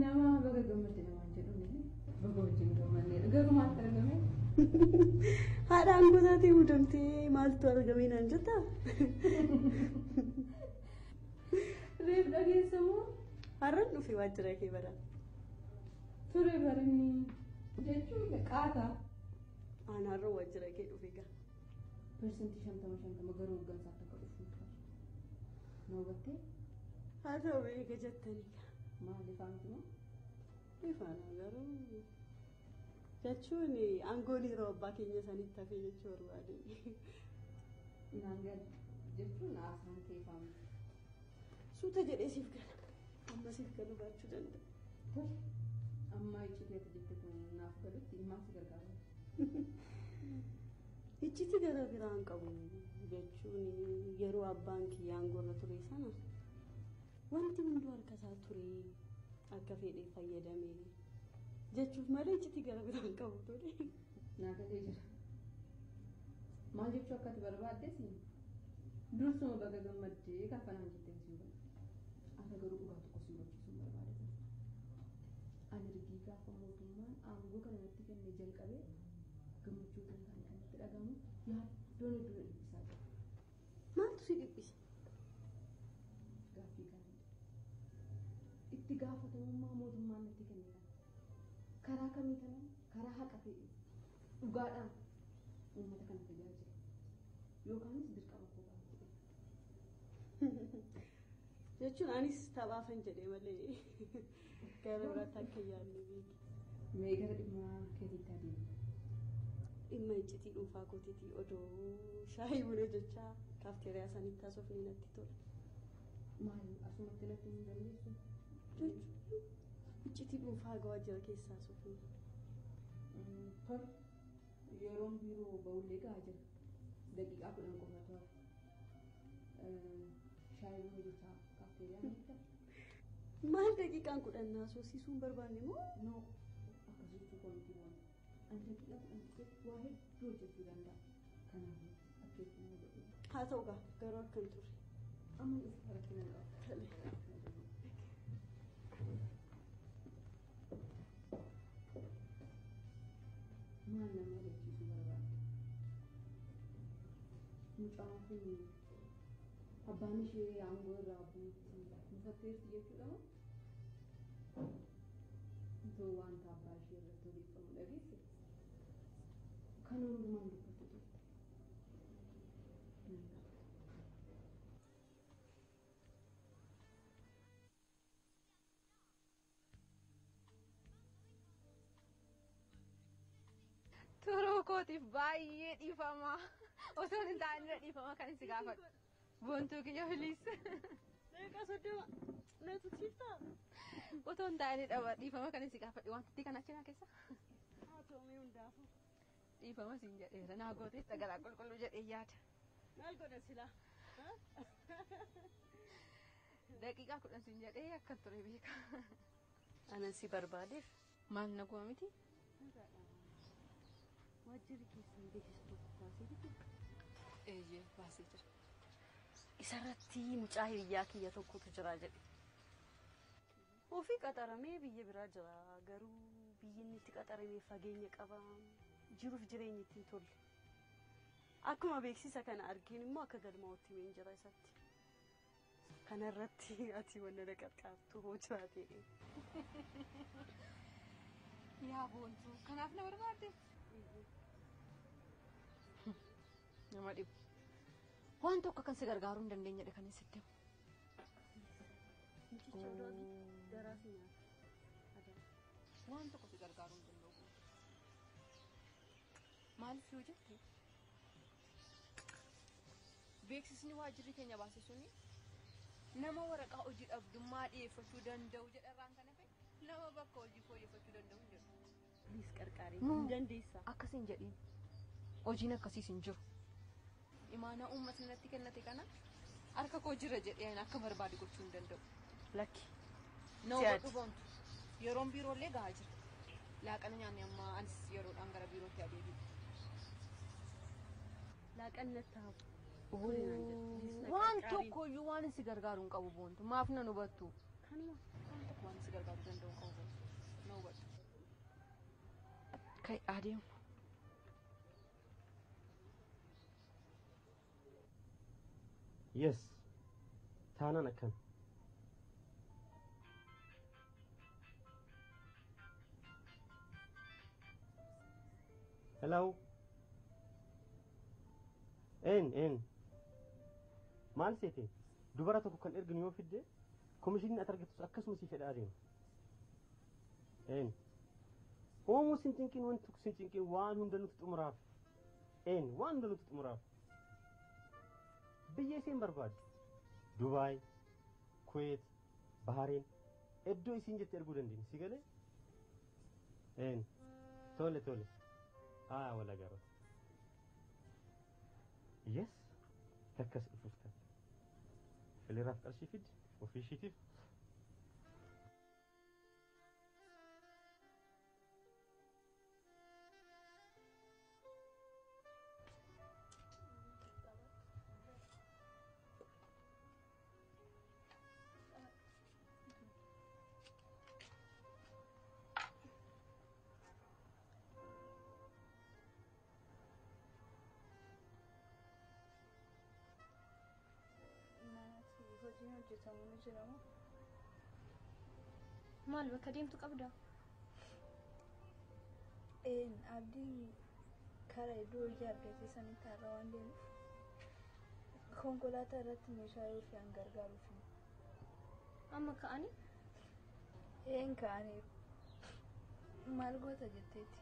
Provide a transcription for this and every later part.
Nama baga gammadde namaan jedhuun baga wajjin gammadne garuu maal argame? Haadhaan gosaatee muudamtee maaltu argame naan jetta? Reef dhageessamoo? Har'aan dhufee waajjira kee bara. Ture barinni jechuun qaataa. Aan har'a waajjira kee dhufee gaa. Persentii 50 garuu gansaaf akka dhufu na hubattee? Haa ta'u eega jettanii gaa. Maal ifaanti moo? Ifaan garuu jechuun aangoon yeroo abbaa keenya sanitti hafee jechuu barbaade. Naangal jechuun haasaan kee ifaanti. Suuta jedhee siif gala. Amma siif galu baachuu danda'a. Amma icciteeti jette kun naaf galutti maal si gargaara? Icciti gara biraan qabu jechuun yeroo abbaan kiyyaa aangoorra ture sana wanti hunduu harka isaa ture akka fedhee fayyadamee jechuuf malee icciti gara biraan qabu ture. Naa galee jira. Maal jechuu akkati barbaaddes dursuma baga gammaddee kaffanaan jettee si hubatte. Akka garuu dhugaa tokko si hubachiisuun barbaadatan. Ani rigii gaafa mootummaan aangoo kana natti kennee jalqabee gammachuu kan ta'an kanatti dhagahamu yaaddoon iddoo dhiphisaa jira. Maaltu si dhiphisa? Gaaffii gaariidha. Itti gaafatamummaa mootummaan natti kennee karaa kamii kanaan karaa haqa ta'e dhugaadhaan uummata kana tajaajila yookaanis dirqama koo baatee jechuun anis taphaafan jedhee malee gara biraatti akka yaadne beeki. Mee gara dhimma keetiitti adeemu. Dhimma iccitii dhuunfaa kootiitii odoo shaayii bunee jechaa kaafteeriyaa sanitti haasofni natti tola. Maal asumatti natti hin dandeessu? Jechuun iccitii dhuunfaa waajjira keessaa haasofni. Tole yeroon biiroo ba'ullee gahaa jira. Daqiiqaa 10 qofatu hafa. Shaayii bunee jechaa kaafteeriyaa natti. Maal daqiiqaan 10 haasofsiisuun barbaanne moo? No akkasitti koomiti waan. Ani daqiiqaa 10 waa hedduu hojjechuu danda'a. Kanaafuu akkeeffannoo godhu. Haa ta'u gaa garuu akkam ture. Amma isa rakkina qaba. Maal nama agarsiisuu barbaadde? Mucaan kun abbaan ishee aangoo irraa buufatteerti jechuudha moo? Itoo wanta abbaa ishee irratti odeeffamu dhageesse kan hundumaan dubbatu turte. Turuu kootiif baay'ee dhiifama. Osoo hin taane dhiifama kan si gaafadhu. Boontuu kiyya filiis. Deeqa soddoma natu siiftaa? Osoo hin taane dhiifama kan si gaafadhu. Wanti kana achi na keessa. Haa ta'u mee hundaafuu. Dhiifama siin jedheera. Naa gootees dhagalaa qulqulluu jedhee yaada. Maal godha silaa? Daqiiqaa 10 siin jedhee akka ture beeka. Anan si barbaadeef. Maal na go'a miti? Waajjirri keessan beeksistuu baasee jiru. Baasee jira. Isarratti mucaa hiriyaa kiyya tokkotu jira jedhe. Ofii qaxaramee biyya biraa jira garuu biyyi inni itti qaxaramee fageenya qaba jiruuf jireenya ittiin tolle. Akkuma beeksisa kana argin immoo akka galmaa'utti meen jira isatti. Kanarratti ati wanna dhaqaxxaaftu hoo jiraate. Yaa boontuu kanaaf na barbaadde? Nama dhibu. Waan tokko kan si gargaaruu hin dandeenyedha kan inni sitti himu. Waan tokko si gargaaruu hin danda'u. Maaliif yoo jette? Beeksisni waajjirri keenya baase suni nama waraqaa hojii dhabdummaa dhiyeeffachuu danda'u jedharraan kan hafe nama bakka hojii fooyyeffachuu danda'u hin jedhu. Bilis qarqaaree hin dandeessa. Akkasiin jedhiin. Hojiin akkasiis hin jiru. Imaanaa uummatni natti kennate kana harka koo jira jedheen akka barbaade gochuu hin danda'u. Lakki. Nama dhuboomtu yeroon biiroolee gahaa jira. Laaqana nyaanni amma anis yeroodhaan gara biirootti adeemu. Laaqannatti hafu. Waan tokkoyyuu waan si gargaaru hin qabu boontu. Maaf nan hubattu? Kanuma. Waan tokko waan si gargaaru danda'u hin qabu boontu. Na hubattu. Kai adeemu. Yes. Taanaan akkan. Hello. En. Maal seete? Dubara tokko kan erginu yoo fidde komishinni ati argattus akkasuma si fedhaa adeema. En. Hoomuu sin cinqin wanti tokko sin cinqin waan hunda nuti xumuraaf. En waan hunda nuti xumuraaf. Biyya isiin barbaaddu. Dubaay, Kuwait, Bahrain iddoo isiin jette erguu dandeenya. Si galee? En. Tole. Wala garo. Yes. Takkas dhufufta. Filiiraaf qarshii fiddi ofii ishiitiif. hojiin hojjetamu ni jiramu. Maal bakka deemtu qabda? Abdii karaa iddoo hojii argisiisanii taarra waan deemuuf konkolaataa irratti meeshaa yoo fe'an gargaaruuf. Amma ka'anii? Ka'anii maal goota jetteeti?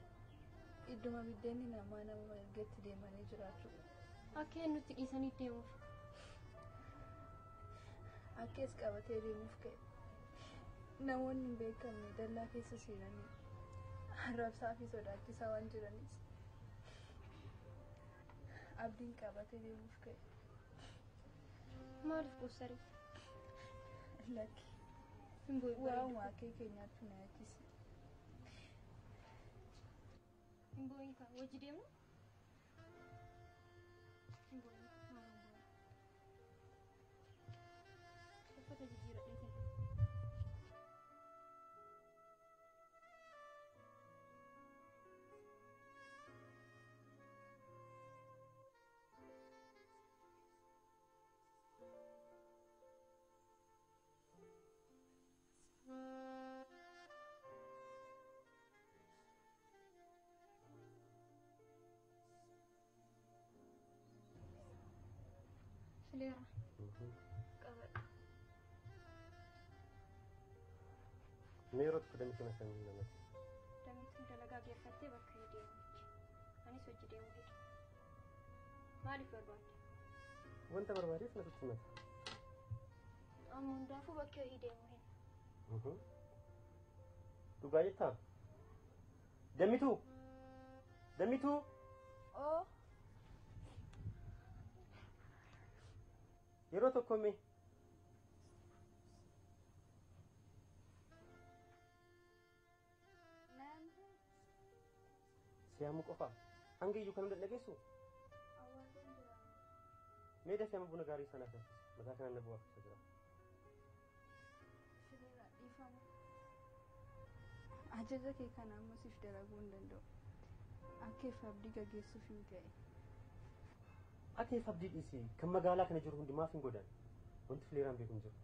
Idduma biddeenni namaa nama ergetti deemanii jiraachuu. Akka hin nutti dhiisanii deemuuf. Akkees qabatee deemuuf ka'e. Namoonni hin beekamne dallaa keessa seenanii arrabsaa fi sodaachisaa waan jiraniif abdiin qabatee deemuuf ka'e. Maaliif gosarii? Lakki. Waa'uma akkee keenyaatti na yaachise. Hin boo'in kaa hojii deemnu? Hin boo'in maal hin boo'in? Uffata jijjiiradhee ta'e. Fileera. Qabadha. Meerota kudhanii kana kan namatti. Damitti dalagaa geeffattee bakka deemuuti. Anis hojii deemuu hidha. Maaliif barbaadde? Wanta barbaadeef na tuttumata. Amma hundaafuu bakka deemuu hidha. Dhugaa jettaa? Damituu! Damituu! Oo. Yeroo tokko mee siyaamuu qofaa hanga iyyuu kan hunda dhageessu mee dafee amma buna gaarii sanaaf danfise mataa kanaan na bu'aa keessa jira. Ajaja kee kana amma siif dalaguu hin danda'u. Akkeef abdii gaggeessuuf hin ga'e. Akkeef abdii dhiisee kan magaalaa kana jiru hundi maaf hin godhan? Wanti fileeraan beeku hin jiru.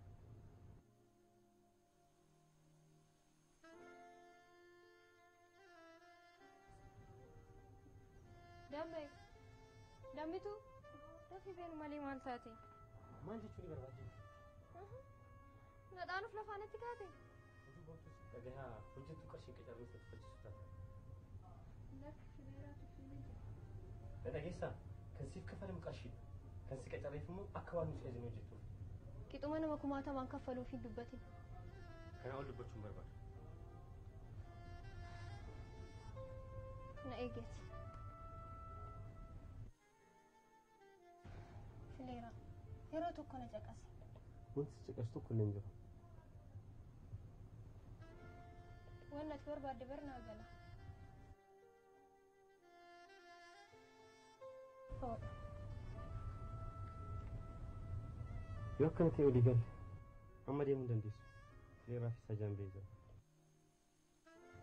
Dammitu dafii beenu malee maal taate? Maal jechuun ni barbaachisa? Nadhaanuuf lafaanatti kaate? Hojii boontus dhagahaa hojjettuu qarshii qacarruu isa tuffachiisu taate. Dhageessaa kan siif kafalamu qarshiidha. Kan si qacarreef immoo akka waan nuti ajajnu hojjettuuf. Qixuma nama kumaatamaan kaffaluuf hin dubbatin. Kanaa ol dubbachuun barbaada. Na eegeeti. Fileera. Yeroo tokko na caqase. Wanti si caqasu tokko illee hin jiru. Waan ati barbaadde barnaa gala. Yoo akkana ta'e olii galle amma deemuu dandeessu. Fileeraa fi sajaan beekaa.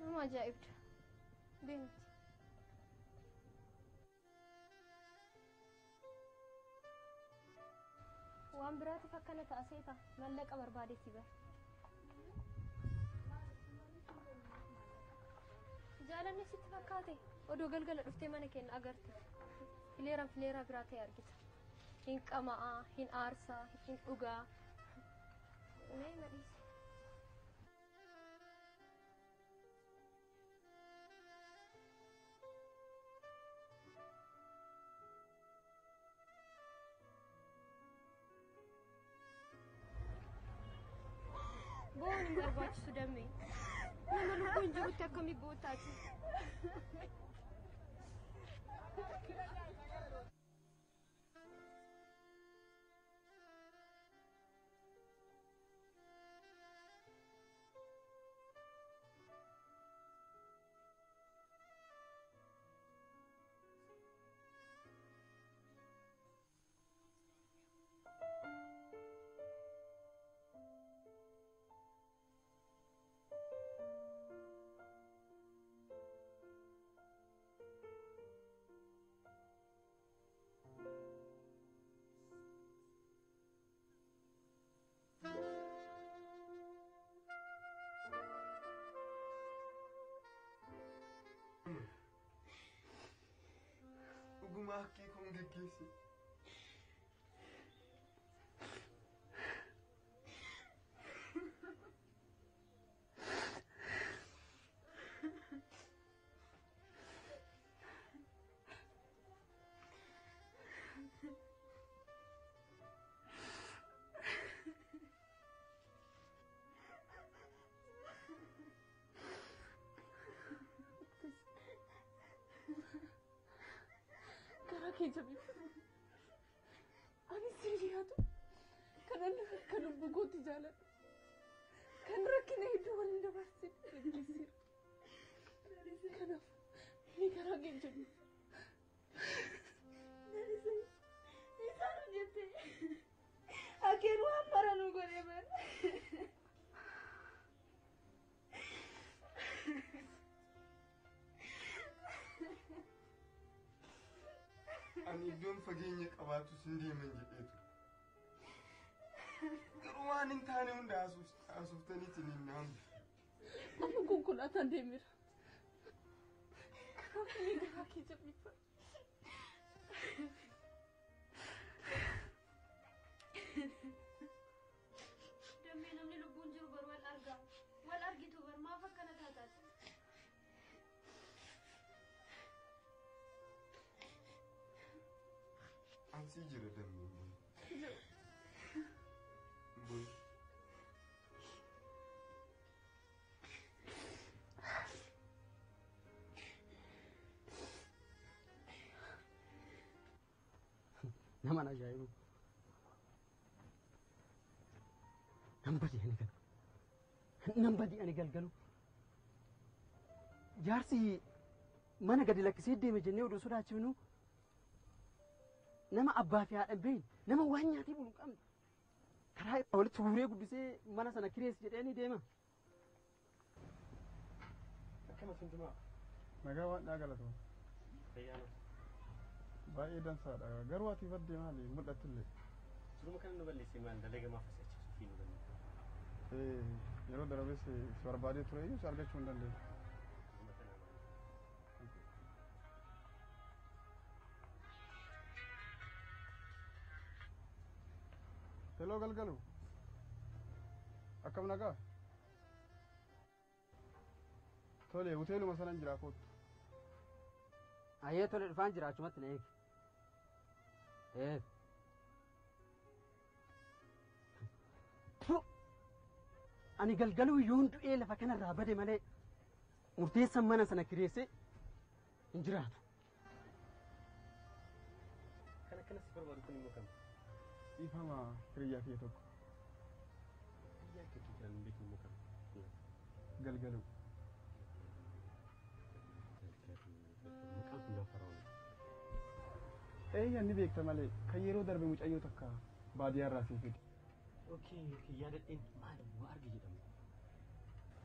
Nama ajaa'ibda. Deemti. Waan biraatiif akkana ta'a seeta mallaqa barbaadetti bara. Jaalanni sitti fakkaate odoo galgala dhuftee mana keenya agarte fileeraa biraa ta'e argita. Hin qama'aa, hin aarsaa, hin dhugaa. Mee madhiisi. Boon hin barbaachisu damee. Nama lubbuun jirutti akkamii gootaati. Dhuguma akkii kun geggeesse. Kejabi. Ani sirriyaatu kan lubbu gootti jaaladhu. Kan rakkina hedduu waliin dabarsee gaggeessira. Kanaaf ni karaa kejabi. Isaan hojjette. Akeenu hammara nu godhee bara. Ani iddoon fageenya qabaatu sin deeman jedhee ture. Garuu waan hin taane hunda haasooftaniitiin hin naamu. Amma konkolaataan deemira. Kanaaf ni karaa kejabi. Damee namni lubbuun jiru baru wal argaa. Wal argitu bar maaf akkana taataati? Ansi jira damee. Boy. Nama ajaa'ibu. Nan badii ani galgalu. Jaarsi mana gadi lakkisee deeme jennee oduu sodaachifnu nama abbaa fi haadha beeyin nama waan nyaatee bulu qabna. Karaa irraa walitti guuree guddisee mana sana kireessi jedhee deema. Akkama suntumaa. Nagaa waan dhaagalatu. Fayyaana. Baay'ee dansaadha. Garuu ati baddee maali mul'attillee. Suruma kana nu balleessee maal dalaga maaf asachiisu fi nu balleesse. Yeroo darbees si barbaadee ture iyyuu si argachuu hin dandeenye. Hello galgalu. Akkam nagaa? Tole hoteeluma sanan jira kootu. Ayyee tole dhufaan jira achumatti na eegi. Ani galgaluu yoon du'ee lafa kanarraa bade malee murteessan mana sana kireessee hin jiraatu. Kan akkanas barbaadu kun immoo kam? Dhiifama hiriyyaa kiyya tokko. Hiriyyaa kiyya tokko kan beeku immoo kam? Galgalu. Maqaan kun naaf haroon. Inni beekta malee kan yeroo darbe mucayyoo takka baadiyyaarraa siif fide. Okey yaadadheen maal waa argi jedhamu.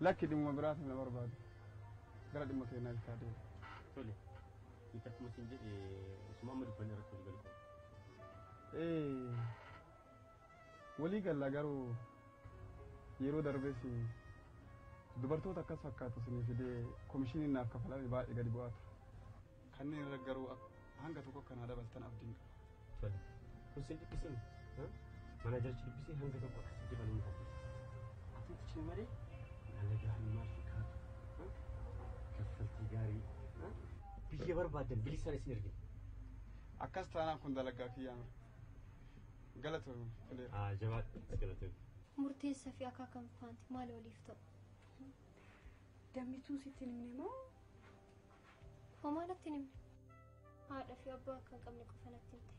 Lakki dhimma biraatiif na barbaadu. Gara dhimma keenyaa itti adeemu. Tole. Hiikkatuma siin jedhe osuma amma dubbanni irratti walii galu. Walii galla garuu yeroo darbees dubartoota akkas fakkaatu sinii fidee komishiniin naaf kafalame baay'ee gadi bu'aa ture. Kanneen irra garuu hanga tokko akkanaa dabaltan abdiin qaba. Tole. Kun siin dhibbisiin manaajarchi dubbisee hanga tokko akkasitti dabaluu qabu. Ati itti malee dalagaa maal fakkaatu? Kaffaltii gaarii biyya barbaadan bilisaan isin ergina. Akkas taanaan kun dalagaa kiyyaa mira. Galatoomii fileera. Jabaadha galatoomii. Murteessaa fi akaakan faanti maal waliif ta'u? Dammituu sitti himne moo? Homaa natti himne. Haadha fi abbaa akka hin qabne qofa natti himte.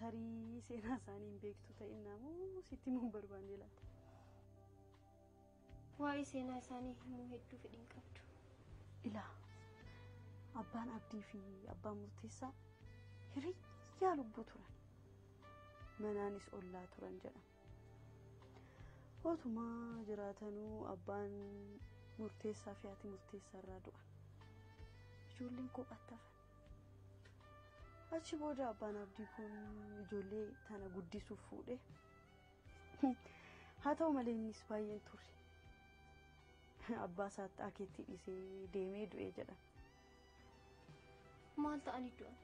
Tarii seenaa isaanii hin beektu ta'inna moo sitti himuun barbaanne laata? Waa'ee seenaa isaanii himuu hedduu fedhiin qabdu. Ilaa abbaan abdii fi abbaan murteessaa hiriyyaa lubbuu turan. Manaanis ollaa turan jedhama. Otumaa jiraatanuu abbaan murteessaa fi haati murteessaa irraa du'an. Ijoolleen kophaatti hafan. Achi booda abbaan abdii kun ijoollee tana guddisuuf fuudhe. Haa ta'u malee innis baay'een ture. Abbaa isaatti akeetti dhiisee deemee du'ee jedhama. Maal ta'anii du'an?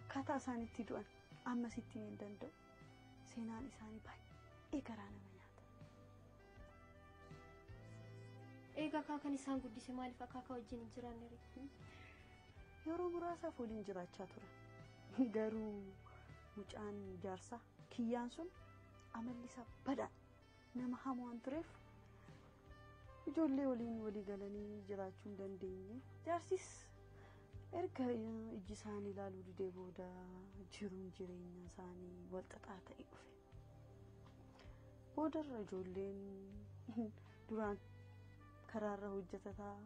Akkaataa isaanitti du'an amma sitti hin danda'u. Seenaan isaanii baay'ee garaa nama nyaata. Egaa akaakan isaan guddise maaliif akaakaa wajjin hin jiraanne? Yeroo muraasaaf waliin jiraachaa turan. Garuu mucaan jaarsaa kiyyaan sun amalli isaa badaan nama hamoo waan tureef ijoollee waliin walii galanii jiraachuu hin dandeenye. Jaarsis erga iji isaanii ilaaluu didee booda jiruun jireenya isaanii wal xaxaa ta'e dhufe. Boodarra ijoolleen duraan karaarra hojjetataa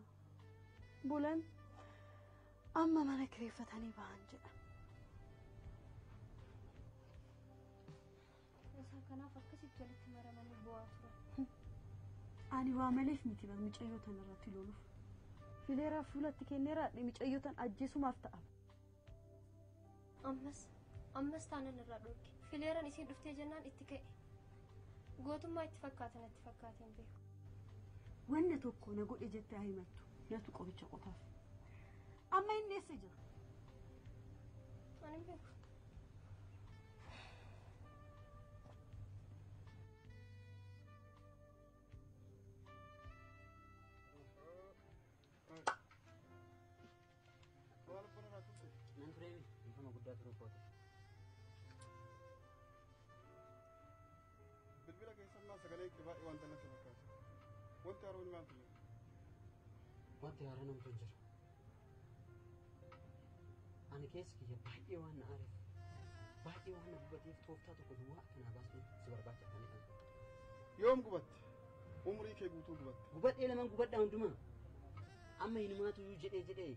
bulan amma mana kireeffatanii ba'an jedha. Isaan kanaaf akkasitti walitti maramanii bu'aa turan. Ani waa maleef miti mucayyoo tan irratti loluuf. Fileeraa fuulatti kenneeraa mucayyoo tan ajjeesumaaf ta'a. Ammas taanan irraa dhorke. Fileeraan isiin dhuftee jennaan itti ka'e. Gootummaa itti fakkaatan itti fakkaateen beeku. Wanna tokko na godhe jettee haa himattu. Natu qobicha qofaaf. Amma inni eessa jira? Ani beeku. Bilbila keessummaa sagalee itti baay'ee wanta natti fakkaata. Wanti haroon maal ture? Wanti haaraan namtu hin jiru. Ani keessa kiyya baay'ee waan na aareef baay'ee waan na gubateef tooftaa tokko duwwaa akkanaa baasuu si barbaachisanidha. Yoom gubatte? Umurii kee guutuu gubatte. Gubadhee lamaan gubadhaa hundumaa. Amma hinumaatu jedhee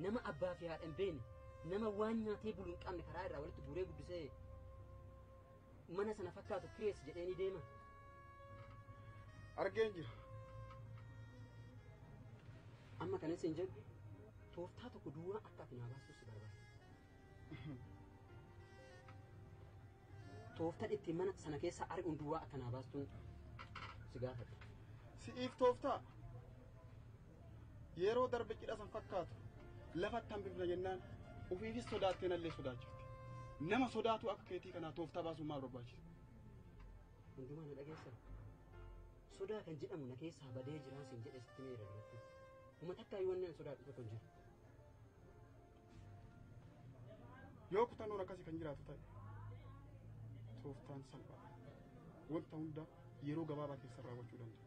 nama abbaa fi haadha hin beekne nama waan nyaatee bulu hin qabne karaa irraa walitti guuree guddisee mana sana fakkaatu kirees jedhee ni deema. Argeen jira. Amma kanas hin jedhu tooftaa tokko duwwaa akka ati naa baasuu si barbaada. Tooftaan ittiin mana sana keessa arguun duwwaa akka naa baastuun si gaafadha. Si'iif tooftaa yeroo darbe cidha san fakkaatu lafatti hambifna jennaan ofiifis sodaattee nallee sodaachifte. Nama sodaatu akka keetii kanaa tooftaa baasuun maal barbaachisa? Hundumaa na dhageessa. Sodaa kan jedhamu na keessaa badee jiraan sin jedhe sitti meera duratti. Uummata akka ayyuun sodaatu tokko hin jiru. Yoo kutannoon akkasii kan jiraatu ta'e tooftaan salphaa wanta hunda yeroo gabaabaa keessa raawwachuu danda'a.